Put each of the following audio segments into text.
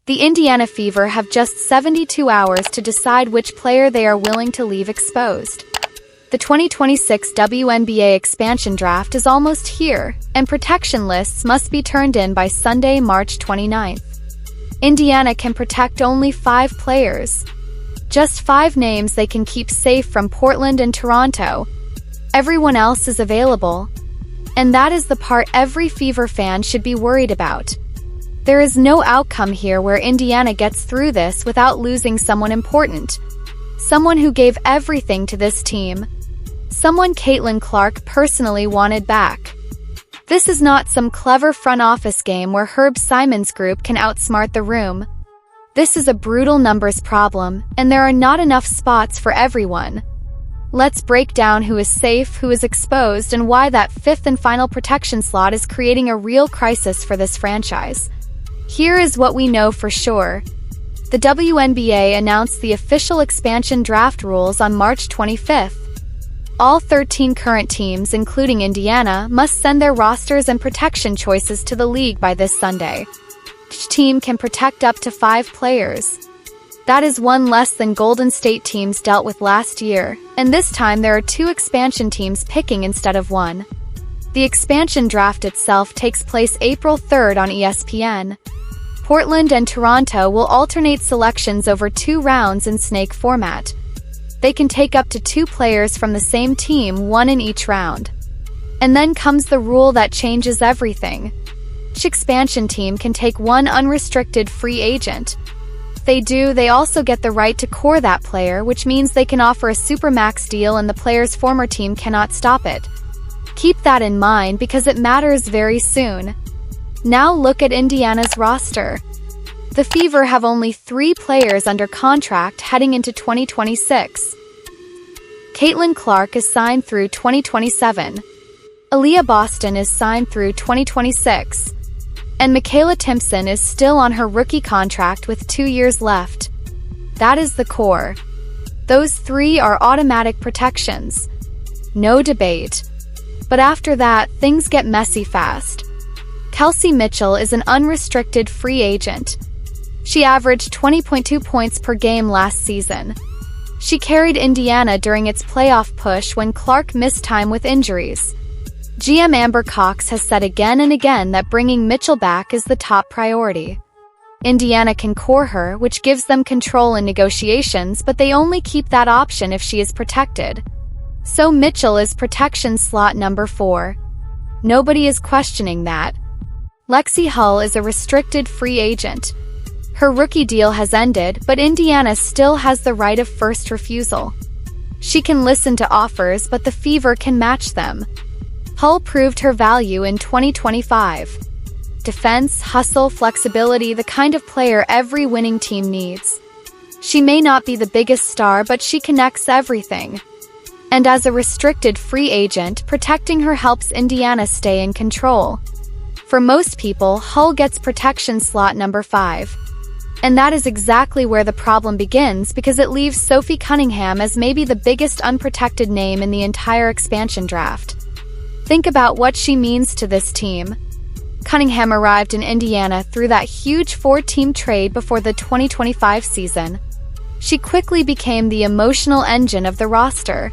The Indiana Fever have just 72 hours to decide which player they are willing to leave exposed. The 2026 WNBA expansion draft is almost here, and protection lists must be turned in by Sunday, March 29th. Indiana can protect only 5 players. Just 5 names they can keep safe from Portland and Toronto. Everyone else is available. And that is the part every Fever fan should be worried about. There is no outcome here where Indiana gets through this without losing someone important. Someone who gave everything to this team. Someone Caitlin Clark personally wanted back. This is not some clever front office game where Herb Simon's group can outsmart the room. This is a brutal numbers problem, and there are not enough spots for everyone. Let's break down who is safe, who is exposed, and why that 5th and final protection slot is creating a real crisis for this franchise. Here is what we know for sure. The WNBA announced the official expansion draft rules on March 25th. All 13 current teams, including Indiana, must send their rosters and protection choices to the league by this Sunday. Each team can protect up to 5 players. That is one less than Golden State teams dealt with last year, and this time there are 2 expansion teams picking instead of 1. The expansion draft itself takes place April 3rd on ESPN. Portland and Toronto will alternate selections over 2 rounds in snake format. They can take up to 2 players from the same team, 1 in each round. And then comes the rule that changes everything. Each expansion team can take 1 unrestricted free agent. If they do, they also get the right to core that player, which means they can offer a supermax deal and the player's former team cannot stop it. Keep that in mind because it matters very soon. Now look at Indiana's roster. The Fever have only 3 players under contract heading into 2026. Caitlin Clark is signed through 2027. Aaliyah Boston is signed through 2026. And Michaela Timpson is still on her rookie contract with 2 years left. That is the core. Those 3 are automatic protections. No debate. But after that, things get messy fast. Kelsey Mitchell is an unrestricted free agent. She averaged 20.2 points per game last season. She carried Indiana during its playoff push when Clark missed time with injuries. GM Amber Cox has said again and again that bringing Mitchell back is the top priority. Indiana can core her, which gives them control in negotiations, but they only keep that option if she is protected. So Mitchell is protection slot number 4. Nobody is questioning that. Lexi Hull is a restricted free agent. Her rookie deal has ended, but Indiana still has the right of first refusal. She can listen to offers, but the Fever can match them. Hull proved her value in 2025. Defense, hustle, flexibility, the kind of player every winning team needs. She may not be the biggest star, but she connects everything. And as a restricted free agent, protecting her helps Indiana stay in control. For most people, Hull gets protection slot number 5. And that is exactly where the problem begins because it leaves Sophie Cunningham as maybe the biggest unprotected name in the entire expansion draft. Think about what she means to this team. Cunningham arrived in Indiana through that huge 4-team trade before the 2025 season. She quickly became the emotional engine of the roster.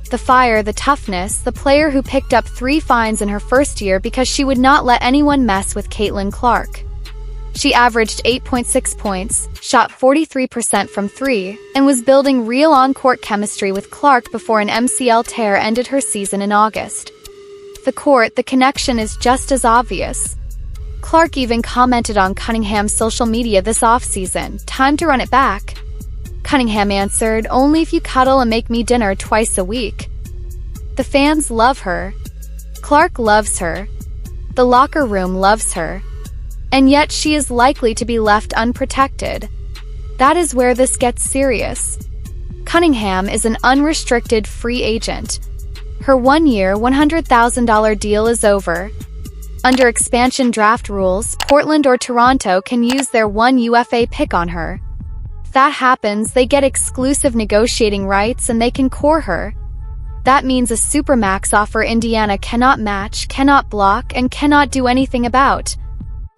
The fire, the toughness, the player who picked up 3 fines in her first year because she would not let anyone mess with Caitlin Clark. She averaged 8.6 points, shot 43% from 3, and was building real on-court chemistry with Clark before an MCL tear ended her season in August. The court, the connection is just as obvious. Clark even commented on Cunningham's social media this offseason, "Time to run it back." Cunningham answered, "Only if you cuddle and make me dinner twice a week." The fans love her. Clark loves her. The locker room loves her. And yet she is likely to be left unprotected. That is where this gets serious. Cunningham is an unrestricted free agent. Her 1-year, $100,000 deal is over. Under expansion draft rules, Portland or Toronto can use their 1 UFA pick on her. If that happens, they get exclusive negotiating rights and they can core her. That means a supermax offer Indiana cannot match, cannot block, and cannot do anything about.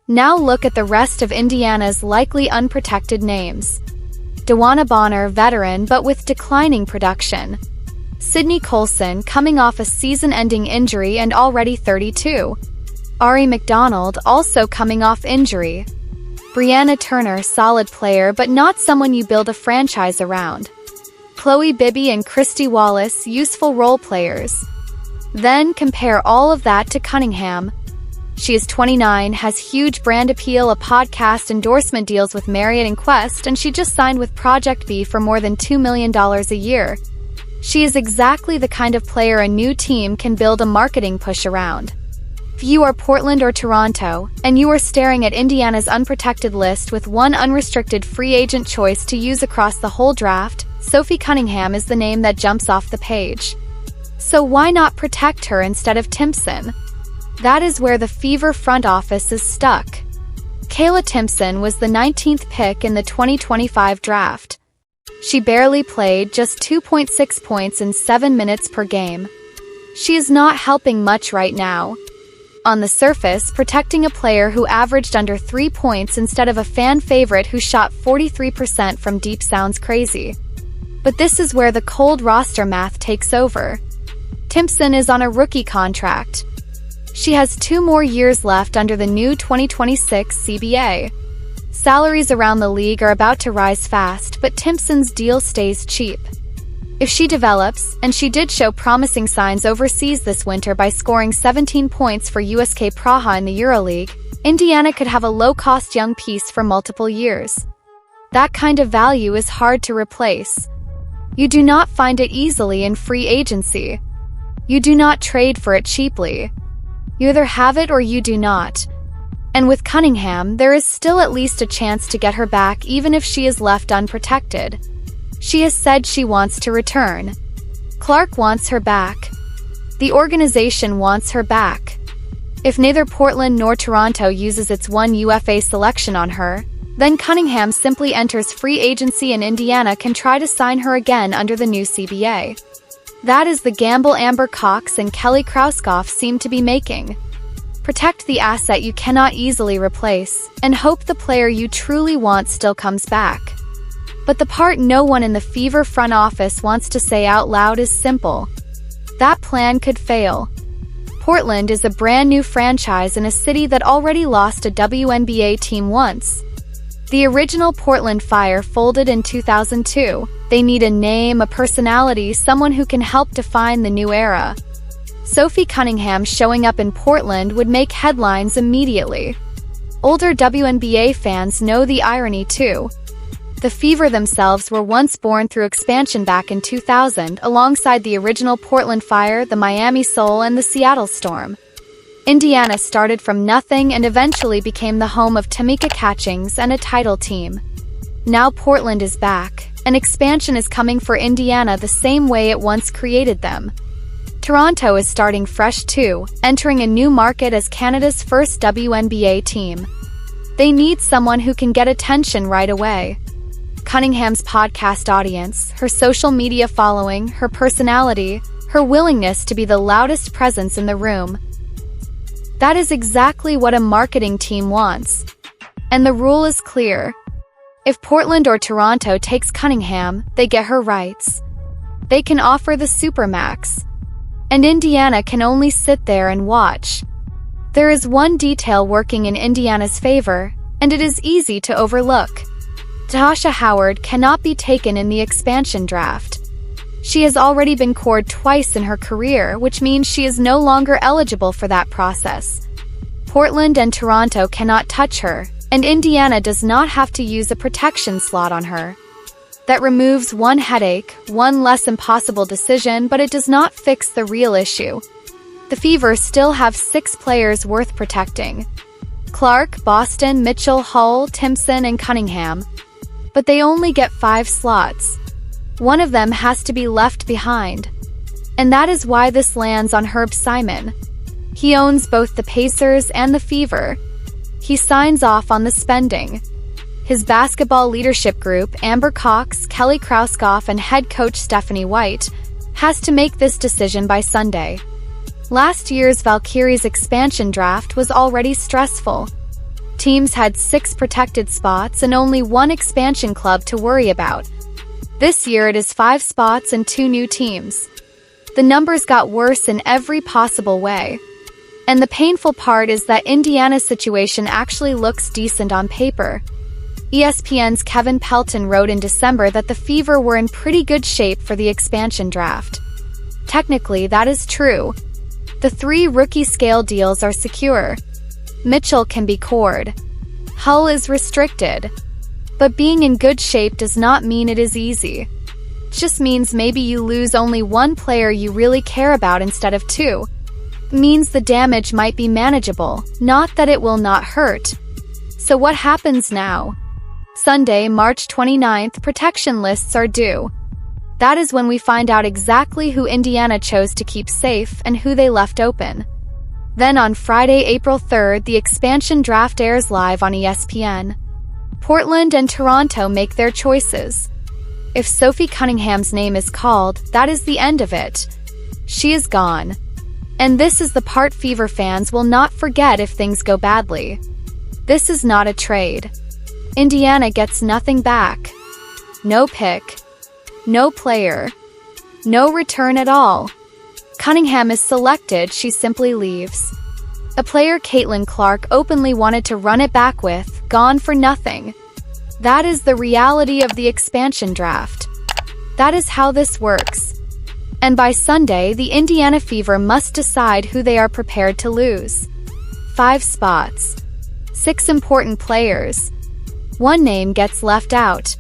Now look at the rest of Indiana's likely unprotected names. DeWanna Bonner, veteran but with declining production. Sydney Colson, coming off a season-ending injury and already 32. Ari McDonald, also coming off injury. Brianna Turner, solid player but not someone you build a franchise around. Chloe Bibby and Christy Wallace, useful role players. Then compare all of that to Cunningham. She is 29, has huge brand appeal, a podcast, endorsement deals with Marriott and Quest, and she just signed with Project B for more than $2 million a year. She is exactly the kind of player a new team can build a marketing push around. If you are Portland or Toronto, and you are staring at Indiana's unprotected list with one unrestricted free agent choice to use across the whole draft, Sophie Cunningham is the name that jumps off the page. So why not protect her instead of Timpson? That is where the Fever front office is stuck. Kayla Timpson was the 19th pick in the 2025 draft. She barely played, just 2.6 points in 7 minutes per game. She is not helping much right now. On the surface, protecting a player who averaged under 3 points instead of a fan favorite who shot 43% from deep sounds crazy. But this is where the cold roster math takes over. Timpson is on a rookie contract. She has 2 more years left under the new 2026 CBA. Salaries around the league are about to rise fast, but Timpson's deal stays cheap. If she develops, and she did show promising signs overseas this winter by scoring 17 points for USK Praha in the EuroLeague, Indiana could have a low-cost young piece for multiple years. That kind of value is hard to replace. You do not find it easily in free agency. You do not trade for it cheaply. You either have it or you do not. And with Cunningham, there is still at least a chance to get her back even if she is left unprotected. She has said she wants to return. Clark wants her back. The organization wants her back. If neither Portland nor Toronto uses its one UFA selection on her, then Cunningham simply enters free agency and Indiana can try to sign her again under the new CBA. That is the gamble Amber Cox and Kelly Krauskopf seem to be making. Protect the asset you cannot easily replace, and hope the player you truly want still comes back. But the part no one in the Fever front office wants to say out loud is simple. That plan could fail. Portland is a brand new franchise in a city that already lost a WNBA team once. The original Portland Fire folded in 2002. They need a name, a personality, someone who can help define the new era. Sophie Cunningham showing up in Portland would make headlines immediately. Older WNBA fans know the irony too. The Fever themselves were once born through expansion back in 2000 alongside the original Portland Fire, the Miami Soul, and the Seattle Storm. Indiana started from nothing and eventually became the home of Tamika Catchings and a title team. Now Portland is back, and expansion is coming for Indiana the same way it once created them. Toronto is starting fresh too, entering a new market as Canada's first WNBA team. They need someone who can get attention right away. Cunningham's podcast audience, her social media following, her personality, her willingness to be the loudest presence in the room. That is exactly what a marketing team wants. And the rule is clear. If Portland or Toronto takes Cunningham, they get her rights. They can offer the Supermax. And Indiana can only sit there and watch. There is one detail working in Indiana's favor, and it is easy to overlook. Tasha Howard cannot be taken in the expansion draft. She has already been cored twice in her career, which means she is no longer eligible for that process. Portland and Toronto cannot touch her, and Indiana does not have to use a protection slot on her. That removes one headache, one less impossible decision, but it does not fix the real issue. The Fever still have 6 players worth protecting. Clark, Boston, Mitchell, Hull, Timpson, and Cunningham. But they only get 5 slots. One of them has to be left behind. And that is why this lands on Herb Simon. He owns both the Pacers and the Fever. He signs off on the spending. His basketball leadership group, Amber Cox, Kelly Krauskopf, and head coach Stephanie White, has to make this decision by Sunday. Last year's Valkyries expansion draft was already stressful. Teams had 6 protected spots and only 1 expansion club to worry about. This year it is 5 spots and 2 new teams. The numbers got worse in every possible way. And the painful part is that Indiana's situation actually looks decent on paper. ESPN's Kevin Pelton wrote in December that the Fever were in pretty good shape for the expansion draft. Technically, that is true. The 3 rookie scale deals are secure. Mitchell can be cored. Hull is restricted. But being in good shape does not mean it is easy. It just means maybe you lose only 1 player you really care about instead of 2. It means the damage might be manageable, not that it will not hurt. So what happens now? Sunday, March 29th, protection lists are due. That is when we find out exactly who Indiana chose to keep safe and who they left open. Then on Friday, April 3rd, the expansion draft airs live on ESPN. Portland and Toronto make their choices. If Sophie Cunningham's name is called, that is the end of it. She is gone. And this is the part Fever fans will not forget if things go badly. This is not a trade. Indiana gets nothing back. No pick. No player. No return at all. Cunningham is selected, she simply leaves. A player Caitlin Clark openly wanted to run it back with, gone for nothing. That is the reality of the expansion draft. That is how this works. And by Sunday, the Indiana Fever must decide who they are prepared to lose. 5 spots. 6 important players. 1 name gets left out.